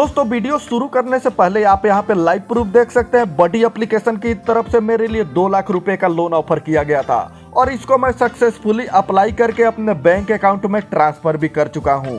दोस्तों वीडियो शुरू करने से पहले आप यहाँ पे लाइव प्रूफ देख सकते हैं। बडी एप्लीकेशन की तरफ से मेरे लिए 2 लाख रुपए का लोन ऑफर किया गया था और इसको मैं सक्सेसफुली अप्लाई करके अपने बैंक अकाउंट में ट्रांसफर भी कर चुका हूँ।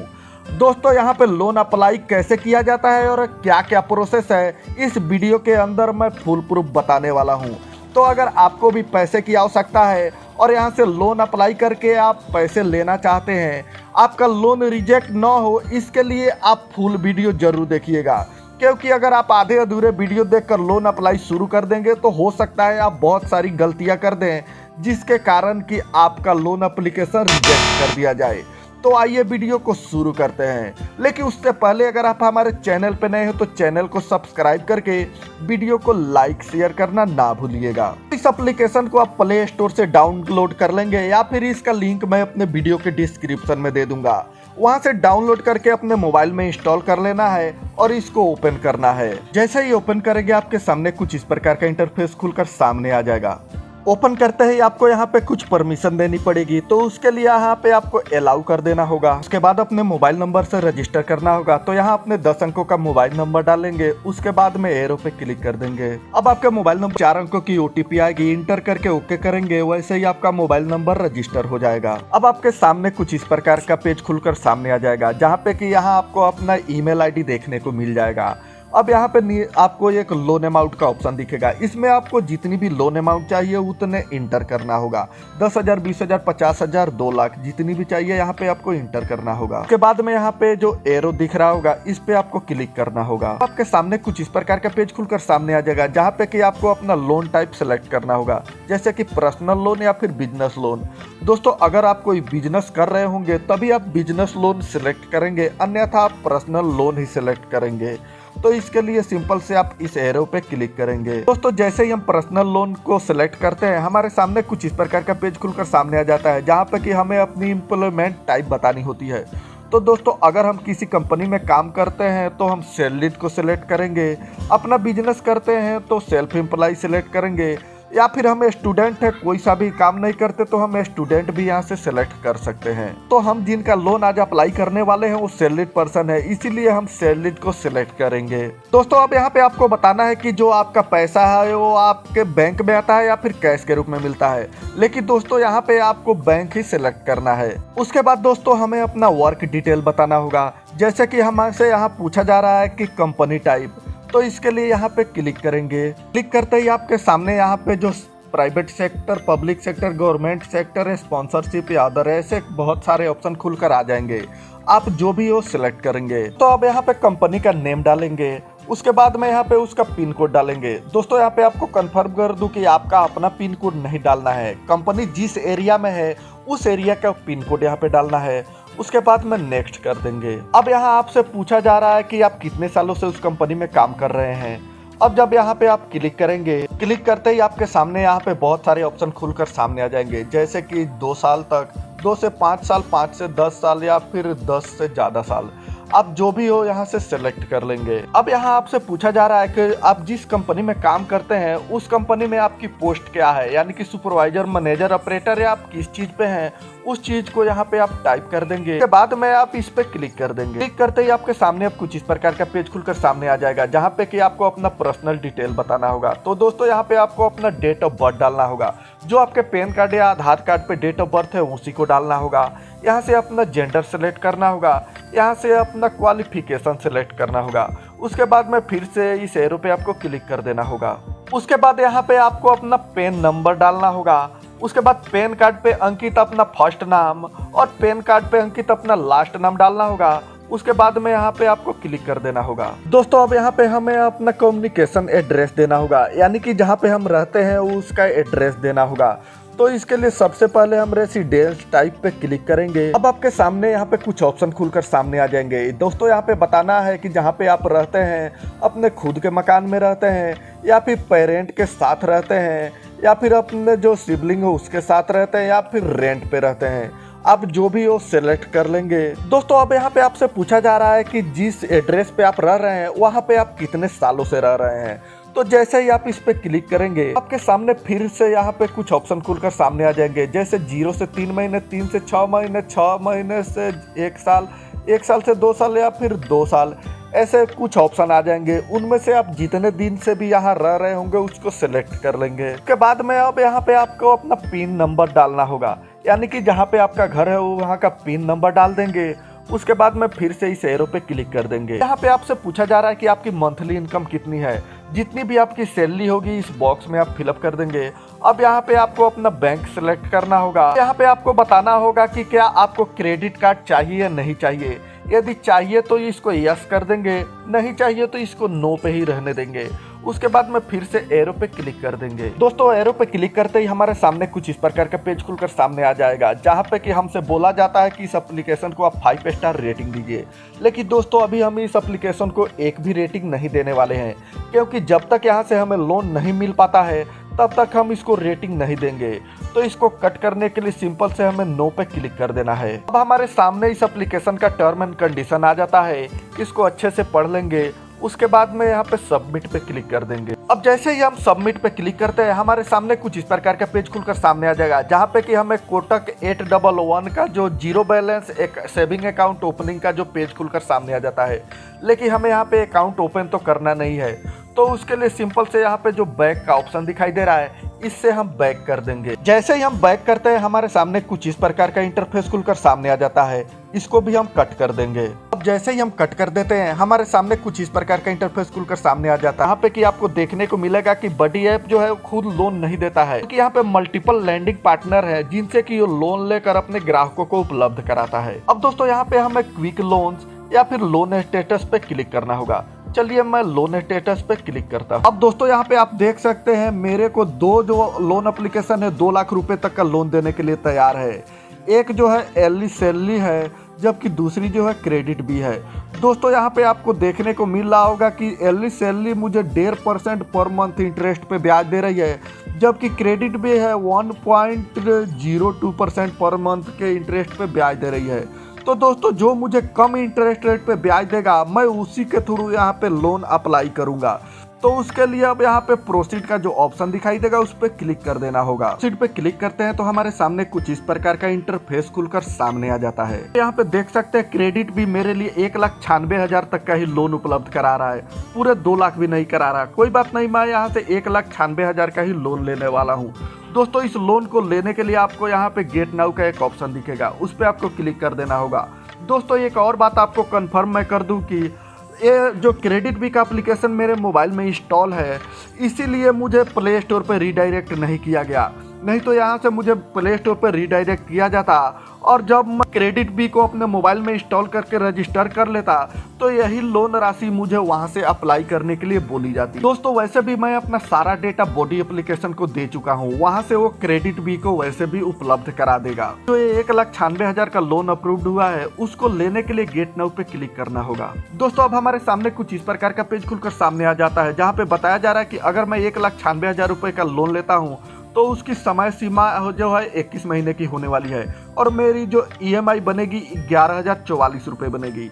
दोस्तों यहाँ पे लोन अप्लाई कैसे किया जाता है और क्या क्या प्रोसेस है, इस वीडियो के अंदर मैं फुल प्रूफ बताने वाला हूँ। तो अगर आपको भी पैसे की आवश्यकता है और यहाँ से लोन अप्लाई करके आप पैसे लेना चाहते हैं, आपका लोन रिजेक्ट ना हो, इसके लिए आप फुल वीडियो जरूर देखिएगा। क्योंकि अगर आप आधे अधूरे वीडियो देखकर लोन अप्लाई शुरू कर देंगे तो हो सकता है आप बहुत सारी गलतियां कर दें, जिसके कारण कि आपका लोन एप्लीकेशन रिजेक्ट कर दिया जाए। तो आइए वीडियो को शुरू करते हैं। लेकिन उससे पहले अगर आप हमारे चैनल पर नए हो तो चैनल को सब्सक्राइब करके वीडियो को लाइक शेयर करना ना भूलिएगा। इस एप्लीकेशन को आप प्ले स्टोर से डाउनलोड कर लेंगे या फिर इसका लिंक मैं अपने वीडियो के डिस्क्रिप्शन में दे दूंगा। वहां से डाउनलोड करके अपने मोबाइल में इंस्टॉल कर लेना है और इसको ओपन करना है। जैसे ही ओपन करेंगे आपके सामने कुछ इस प्रकार का इंटरफेस खुलकर सामने आ जाएगा। ओपन करते ही आपको यहाँ पे कुछ परमिशन देनी पड़ेगी, तो उसके लिए यहाँ पे आपको अलाउ कर देना होगा। उसके बाद अपने मोबाइल नंबर से रजिस्टर करना होगा। तो यहाँ अपने 10 अंकों का मोबाइल नंबर डालेंगे, उसके बाद में एरो पे क्लिक कर देंगे। अब आपके मोबाइल नंबर 4 अंकों की OTP आएगी, इंटर करके ओके करेंगे, वैसे ही आपका मोबाइल नंबर रजिस्टर हो जाएगा। अब आपके सामने कुछ इस प्रकार का पेज खुलकर सामने आ जाएगा, जहाँ पे कि यहाँ आपको अपना email ID देखने को मिल जाएगा। अब यहाँ पे आपको एक लोन अमाउंट का ऑप्शन दिखेगा। इसमें आपको जितनी भी लोन अमाउंट चाहिए उतने इंटर करना होगा। 10,000, 20,000, 50,000, 2 लाख, जितनी भी चाहिए यहाँ पे आपको इंटर करना होगा। उसके बाद में यहाँ पे जो एरो दिख रहा होगा, इस पे आपको क्लिक करना होगा। आपके सामने कुछ इस प्रकार का पेज खुलकर सामने आ जाएगा, जहाँ पे कि आपको अपना लोन टाइप सेलेक्ट करना होगा, जैसे कि पर्सनल लोन या फिर बिजनेस लोन। दोस्तों अगर आप कोई बिजनेस कर रहे होंगे तभी आप बिजनेस लोन सिलेक्ट करेंगे, अन्यथा आप पर्सनल लोन ही सिलेक्ट करेंगे। तो इसके लिए सिंपल से आप इस एरो पे क्लिक करेंगे। दोस्तों जैसे ही हम पर्सनल लोन को सिलेक्ट करते हैं, हमारे सामने कुछ इस प्रकार का पेज खुलकर सामने आ जाता है, जहाँ पे कि हमें अपनी एम्प्लॉयमेंट टाइप बतानी होती है। तो दोस्तों अगर हम किसी कंपनी में काम करते हैं तो हम सैलरीड को सिलेक्ट करेंगे, अपना बिजनेस करते हैं तो सेल्फ एम्प्लॉय सिलेक्ट करेंगे, या फिर हम स्टूडेंट है, कोई सा भी काम नहीं करते तो हम स्टूडेंट भी यहाँ से सिलेक्ट कर सकते हैं। तो हम जिनका लोन आज अप्लाई करने वाले हैं वो सैलरीड पर्सन है, इसीलिए हम सैलरीड को सिलेक्ट करेंगे। दोस्तों अब यहाँ पे आपको बताना है कि जो आपका पैसा है वो आपके बैंक में आता है या फिर कैश के रूप में मिलता है। लेकिन दोस्तों यहाँ पे आपको बैंक ही सिलेक्ट करना है। उसके बाद दोस्तों हमें अपना वर्क डिटेल बताना होगा, जैसे कि हमसे यहाँ पूछा जा रहा है कि कंपनी टाइप। तो इसके लिए यहाँ पे क्लिक करेंगे। क्लिक करते ही आपके सामने यहाँ पे जो private sector, public sector, government sector, sponsorship या अदर, ऐसे बहुत सारे ऑप्शन खुलकर आ जाएंगे। आप जो भी हो सिलेक्ट करेंगे। तो अब यहाँ पे कंपनी का नेम डालेंगे, उसके बाद में यहाँ पे उसका पिन कोड डालेंगे। दोस्तों यहाँ पे आपको कंफर्म कर दूं कि आपका अपना पिन कोड नहीं डालना है, कंपनी जिस एरिया में है उस एरिया का पिन कोड यहाँ पे डालना है। उसके बाद में नेक्स्ट कर देंगे। अब यहाँ आपसे पूछा जा रहा है कि आप कितने सालों से उस कंपनी में काम कर रहे हैं। अब जब यहाँ पे आप क्लिक करेंगे, क्लिक करते ही आपके सामने यहाँ पे बहुत सारे ऑप्शन खुलकर सामने आ जाएंगे, जैसे कि 2 साल तक, 2 से 5 साल, 5 से 10 साल या फिर 10 से ज़्यादा साल। आप जो भी हो यहाँ से सिलेक्ट कर लेंगे। अब यहाँ आपसे पूछा जा रहा है कि आप जिस कंपनी में काम करते हैं उस कंपनी में आपकी पोस्ट क्या है, यानी कि सुपरवाइजर, मैनेजर, ऑपरेटर, या आप किस चीज पे हैं, उस चीज को यहाँ पे आप टाइप कर देंगे। उसके बाद में आप इस पे क्लिक कर देंगे। क्लिक करते ही आपके सामने अब कुछ इस प्रकार का पेज खुलकर सामने आ जाएगा, जहाँ पे कि आपको अपना पर्सनल डिटेल बताना होगा। तो दोस्तों यहाँ पे आपको अपना डेट ऑफ बर्थ डालना होगा, जो आपके पैन कार्ड या आधार कार्ड पे डेट ऑफ बर्थ है उसी को डालना होगा। यहाँ से अपना जेंडर सेलेक्ट करना होगा, यहाँ से अपना क्वालिफिकेशन सेलेक्ट करना होगा। उसके बाद में फिर से इस एरो पे आपको क्लिक कर देना होगा। उसके बाद यहाँ पे आपको अपना पैन नंबर डालना होगा। उसके बाद पैन कार्ड पे अंकित अपना फर्स्ट नाम और पैन कार्ड पे अंकित अपना लास्ट नाम डालना होगा। उसके बाद में यहाँ पे आपको क्लिक कर देना होगा। दोस्तों अब यहाँ पे हमें अपना कम्युनिकेशन एड्रेस देना होगा, यानी कि जहाँ पे हम रहते हैं उसका एड्रेस देना होगा। तो इसके लिए सबसे पहले हम रेसिडेंस टाइप पे क्लिक करेंगे। अब आपके सामने यहाँ पे कुछ ऑप्शन खुलकर सामने आ जाएंगे। दोस्तों यहाँ पे बताना है कि जहाँ पे आप रहते हैं अपने खुद के मकान में रहते हैं, या फिर पेरेंट के साथ रहते हैं, या फिर अपने जो सिबलिंग हो उसके साथ रहते हैं, या फिर रेंट पे रहते हैं। आप जो भी हो सिलेक्ट कर लेंगे। दोस्तों अब यहाँ पे आपसे पूछा जा रहा है कि जिस एड्रेस पे आप रह रहे हैं वहाँ पे आप कितने सालों से रह रहे हैं। तो जैसे ही आप इस पे क्लिक करेंगे आपके सामने फिर से यहाँ पे कुछ ऑप्शन खुलकर सामने आ जाएंगे, जैसे 0 से 3 महीने, 3 से 6 महीने, 6 महीने से 1 साल, 1 साल से 2 साल या फिर 2 साल, ऐसे कुछ ऑप्शन आ जाएंगे। उनमें से आप जितने दिन से भी यहाँ रह रहे होंगे उसको सिलेक्ट कर लेंगे। उसके बाद में अब यहाँ पे आपको अपना पिन नंबर डालना होगा, यानी कि जहाँ पे आपका घर है वो वहाँ का पिन नंबर डाल देंगे। उसके बाद में फिर से इस एरो पे क्लिक कर देंगे। यहाँ पे आपसे पूछा जा रहा है कि आपकी मंथली इनकम कितनी है। जितनी भी आपकी सैलरी होगी इस बॉक्स में आप फिलअप कर देंगे। अब यहाँ पे आपको अपना बैंक सेलेक्ट करना होगा। यहाँ पे आपको बताना होगा कि क्या आपको क्रेडिट कार्ड चाहिए या नहीं चाहिए। यदि चाहिए तो इसको यस कर देंगे, नहीं चाहिए तो इसको नो पे ही रहने देंगे। उसके बाद में फिर से एरो पे क्लिक कर देंगे। दोस्तों एरो पे क्लिक करते ही हमारे सामने कुछ इस प्रकार का पेज खुलकर सामने आ जाएगा, जहाँ पे कि हमसे बोला जाता है कि इस एप्लीकेशन को आप 5 स्टार रेटिंग दीजिए। लेकिन दोस्तों अभी हम इस एप्लीकेशन को एक भी रेटिंग नहीं देने वाले हैं, क्योंकि जब तक यहाँ से हमें लोन नहीं मिल पाता है तब तक हम इसको रेटिंग नहीं देंगे। तो इसको कट करने के लिए सिंपल से हमें नो पे क्लिक कर देना है। अब हमारे सामने इस एप्लीकेशन का टर्म एंड कंडीशन आ जाता है, इसको अच्छे से पढ़ लेंगे। उसके बाद में यहाँ पे सबमिट पे क्लिक कर देंगे। अब जैसे ही हम सबमिट पे क्लिक करते हैं हमारे सामने कुछ इस प्रकार का पेज खुलकर सामने आ जाएगा, जहाँ पे कि हमें कोटक 811 का जो जीरो बैलेंस एक सेविंग अकाउंट ओपनिंग का जो पेज खुलकर सामने आ जाता है। लेकिन हमें यहाँ पे अकाउंट ओपन तो करना नहीं है, तो उसके लिए सिंपल से यहाँ पे जो बैक का ऑप्शन दिखाई दे रहा है इससे हम बैक कर देंगे। जैसे ही हम बैक करते हैं हमारे सामने कुछ इस प्रकार का इंटरफेस खुलकर सामने आ जाता है, इसको भी हम कट कर देंगे। अब जैसे ही हम कट कर देते हैं हमारे सामने कुछ इस प्रकार का इंटरफेस खुलकर सामने आ जाता है। यहाँ पे कि आपको देखने को मिलेगा कि बडी ऐप जो है खुद लोन नहीं देता है, क्योंकि यहाँ पे मल्टीपल लैंडिंग पार्टनर है जिनसे कि ये लोन लेकर अपने ग्राहकों को उपलब्ध कराता है। अब दोस्तों यहाँ पे हमें क्विक लोन्स या फिर लोन स्टेटस पे क्लिक करना होगा। चलिए मैं लोन स्टेटस पे क्लिक करता हूँ। अब दोस्तों यहाँ पे आप देख सकते हैं मेरे को दो जो लोन एप्लीकेशन है 2 लाख रुपए तक का लोन देने के लिए तैयार है। एक जो है एली सैलरी है, जबकि दूसरी जो है क्रेडिट भी है। दोस्तों यहाँ पे आपको देखने को मिल रहा होगा कि एली सैलरी मुझे 1.5% पर मंथ इंटरेस्ट पे ब्याज दे रही है, जबकि क्रेडिट भी है 1.02% पर मंथ के इंटरेस्ट पे ब्याज दे रही है। तो दोस्तों जो मुझे कम इंटरेस्ट रेट पे ब्याज देगा मैं उसी के थ्रू यहाँ पे लोन अप्लाई करूंगा। तो उसके लिए अब यहाँ पे प्रोसीड का जो ऑप्शन दिखाई देगा उस पर क्लिक कर देना होगा। प्रोसीड पे क्लिक करते हैं तो हमारे सामने कुछ इस प्रकार का इंटरफेस खुलकर सामने आ जाता है। यहाँ पे देख सकते हैं क्रेडिट भी मेरे लिए 1,96,000 तक का ही लोन उपलब्ध करा रहा है, पूरे 2 लाख भी नहीं करा रहा। कोई बात नहीं, मैं यहाँ से 1,96,000 का ही लोन लेने वाला हूँ। दोस्तों इस लोन को लेने के लिए आपको यहाँ पे गेट नाउ का एक ऑप्शन दिखेगा, उस पर आपको क्लिक कर देना होगा। दोस्तों एक और बात आपको कंफर्म मैं कर दूं कि ये जो क्रेडिट भी का एप्लीकेशन मेरे मोबाइल में इंस्टॉल है, इसीलिए मुझे प्ले स्टोर पर रीडायरेक्ट नहीं किया गया, नहीं तो यहाँ से मुझे प्ले स्टोर पर रीडायरेक्ट किया जाता और जब मैं क्रेडिट बी को अपने मोबाइल में इंस्टॉल करके रजिस्टर कर लेता तो यही लोन राशि मुझे वहाँ से अप्लाई करने के लिए बोली जाती। दोस्तों वैसे भी मैं अपना सारा डेटा बॉडी एप्लीकेशन को दे चुका हूँ, वहाँ से वो क्रेडिट बी को वैसे भी उपलब्ध करा देगा। तो ये 1,96,000 का लोन अप्रूव्ड हुआ है, उसको लेने के लिए गेट नाउ पे क्लिक करना होगा। दोस्तों अब हमारे सामने कुछ इस प्रकार का पेज खुलकर सामने आ जाता है, जहाँ पे बताया जा रहा है कि अगर मैं 1,96,000 रुपए का लोन लेता हूँ तो उसकी समय सीमा जो है 21 महीने की होने वाली है और मेरी जो EMI बनेगी 11,044 रुपये बनेगी।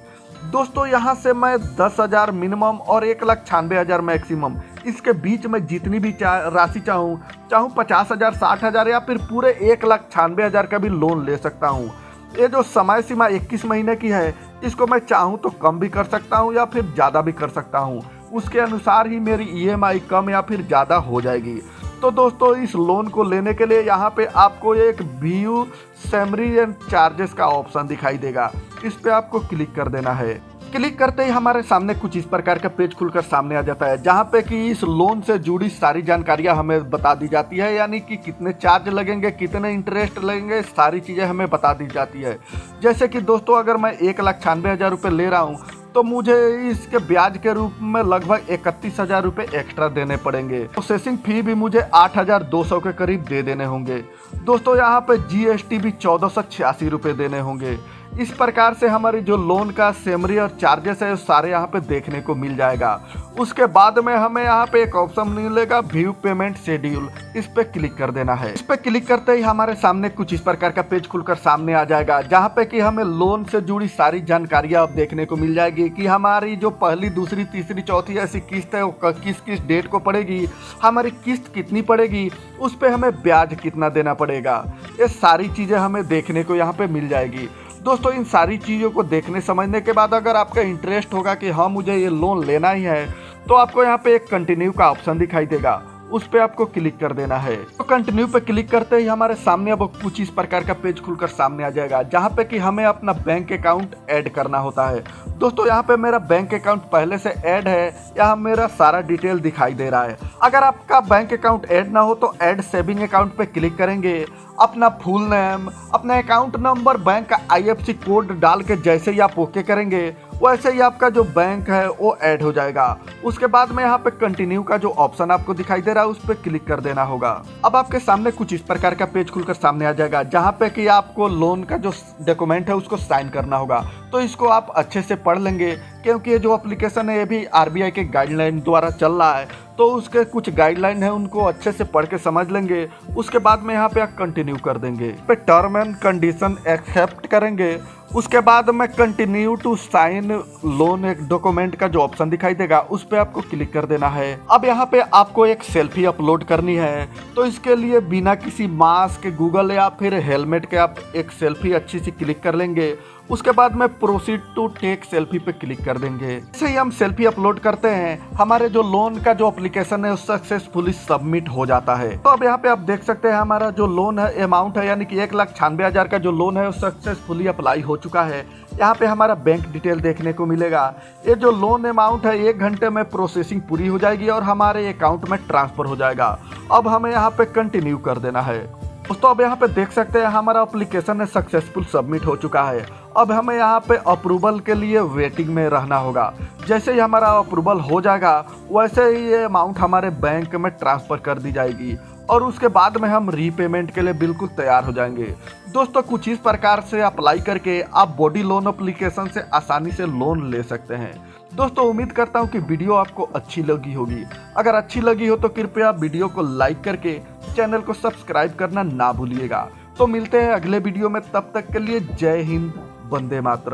दोस्तों यहाँ से मैं 10,000 मिनिमम और 1,96,000 मैक्सिमम, इसके बीच में जितनी भी राशि चाहूँ 50,000, 60,000 या फिर पूरे 1,96,000 का भी लोन ले सकता हूँ। ये जो समय सीमा 21 महीने की है इसको मैं चाहूँ तो कम भी कर सकता हूँ या फिर ज़्यादा भी कर सकता हूँ, उसके अनुसार ही मेरी EMI कम या फिर ज़्यादा हो जाएगी। तो दोस्तों इस लोन को लेने के लिए यहाँ पे आपको एक व्यू सैमरी एंड चार्जेस का ऑप्शन दिखाई देगा, इस पे आपको क्लिक कर देना है। क्लिक करते ही हमारे सामने कुछ इस प्रकार का पेज खुलकर सामने आ जाता है, जहाँ पे कि इस लोन से जुड़ी सारी जानकारियाँ हमें बता दी जाती है, यानी कि कितने चार्ज लगेंगे, कितने इंटरेस्ट लगेंगे, सारी चीज़ें हमें बता दी जाती है। जैसे कि दोस्तों अगर मैं 1,96,000 रुपये ले रहा हूँ तो मुझे इसके ब्याज के रूप में लगभग 31,000 रुपये एक्स्ट्रा देने पड़ेंगे। प्रोसेसिंग फी भी मुझे 8,200 के करीब दे देने होंगे। दोस्तों यहाँ पे GST भी 1,486 रुपये देने होंगे। इस प्रकार से हमारी जो लोन का सैमरी और चार्जेस है वो सारे यहाँ पे देखने को मिल जाएगा। उसके बाद में हमें यहाँ पे एक ऑप्शन मिलेगा व्यू पेमेंट शेड्यूल, इस पे क्लिक कर देना है। इस पे क्लिक करते ही हमारे सामने कुछ इस प्रकार का पेज खुलकर सामने आ जाएगा, जहाँ पे कि हमें लोन से जुड़ी सारी जानकारियाँ अब देखने को मिल जाएगी कि हमारी जो पहली, दूसरी, तीसरी, चौथी ऐसी किस्त है वो किस किस डेट को पड़ेगी, हमारी किस्त कितनी पड़ेगी, उस पर हमें ब्याज कितना देना पड़ेगा, ये सारी चीज़ें हमें देखने को यहाँ पे मिल जाएगी। दोस्तों इन सारी चीज़ों को देखने समझने के बाद अगर आपका इंटरेस्ट होगा कि हाँ मुझे ये लोन लेना ही है, तो आपको यहाँ पे एक कंटिन्यू का ऑप्शन दिखाई देगा, उस पे आपको क्लिक कर देना है। तो कंटिन्यू पे क्लिक करते ही हमारे सामने अब कुछ इस प्रकार का पेज खुलकर सामने आ जाएगा, जहाँ पे कि हमें अपना बैंक अकाउंट ऐड करना होता है। दोस्तों यहाँ पे मेरा बैंक अकाउंट पहले से ऐड है, यहाँ मेरा सारा डिटेल दिखाई दे रहा है। अगर आपका बैंक अकाउंट ऐड ना हो तो ऐड सेविंग अकाउंट पे क्लिक करेंगे, अपना फुल नेम, अपना अकाउंट नंबर, बैंक का IFSC कोड डाल के जैसे ही आप ओके करेंगे वैसे ही आपका जो बैंक है वो ऐड हो जाएगा। उसके बाद में यहाँ पे कंटिन्यू का जो ऑप्शन आपको दिखाई दे रहा है उस पर क्लिक कर देना होगा। अब आपके सामने कुछ इस प्रकार का पेज खुलकर सामने आ जाएगा, जहाँ पे कि आपको लोन का जो डॉक्यूमेंट है उसको साइन करना होगा। तो इसको आप अच्छे से पढ़ लेंगे, क्योंकि ये जो एप्लीकेशन है ये भी RBI के गाइडलाइन द्वारा चल रहा है, तो उसके कुछ गाइडलाइन है उनको अच्छे से पढ़ के समझ लेंगे। उसके बाद में यहाँ पे आप कंटिन्यू कर देंगे, पे टर्म एंड कंडीशन एक्सेप्ट करेंगे। उसके बाद में कंटिन्यू टू साइन लोन एक डॉक्यूमेंट का जो ऑप्शन दिखाई देगा उस पे आपको क्लिक कर देना है। अब यहाँ पे आपको एक सेल्फी अपलोड करनी है, तो इसके लिए बिना किसी मास्क, गूगल या फिर हेलमेट के आप एक सेल्फी अच्छी सी क्लिक कर लेंगे। उसके बाद में प्रोसीड टू टेक सेल्फी पे क्लिक कर देंगे। जैसे ही हम सेल्फी अपलोड करते हैं हमारे जो लोन का जो एप्लीकेशन है सक्सेसफुली सबमिट हो जाता है। तो अब यहाँ पे आप देख सकते हैं हमारा जो लोन है अमाउंट है, यानी कि 1,96,000 का जो लोन है वो सक्सेसफुली अप्लाई हो चुका है। यहाँ पे हमारा बैंक डिटेल देखने को मिलेगा। ये जो लोन अमाउंट है 1 घंटे में प्रोसेसिंग पूरी हो जाएगी और हमारे अकाउंट में ट्रांसफर हो जाएगा। अब हमें यहाँ पे कंटिन्यू कर देना है। दोस्तों अब यहाँ पे देख सकते हैं हमारा एप्लीकेशन है सक्सेसफुल सबमिट हो चुका है। अब हमें यहाँ पे अप्रूवल के लिए वेटिंग में रहना होगा। जैसे ही हमारा अप्रूवल हो जाएगा वैसे ही ये अमाउंट हमारे बैंक में ट्रांसफ़र कर दी जाएगी और उसके बाद में हम रीपेमेंट के लिए बिल्कुल तैयार हो जाएंगे। दोस्तों कुछ इस प्रकार से अप्लाई करके आप बॉडी लोन एप्लीकेशन से आसानी से लोन ले सकते हैं। दोस्तों उम्मीद करता हूँ कि वीडियो आपको अच्छी लगी होगी। अगर अच्छी लगी हो तो कृपया वीडियो को लाइक करके चैनल को सब्सक्राइब करना ना भूलिएगा। तो मिलते हैं अगले वीडियो में, तब तक के लिए जय हिंद, वंदे मातरम।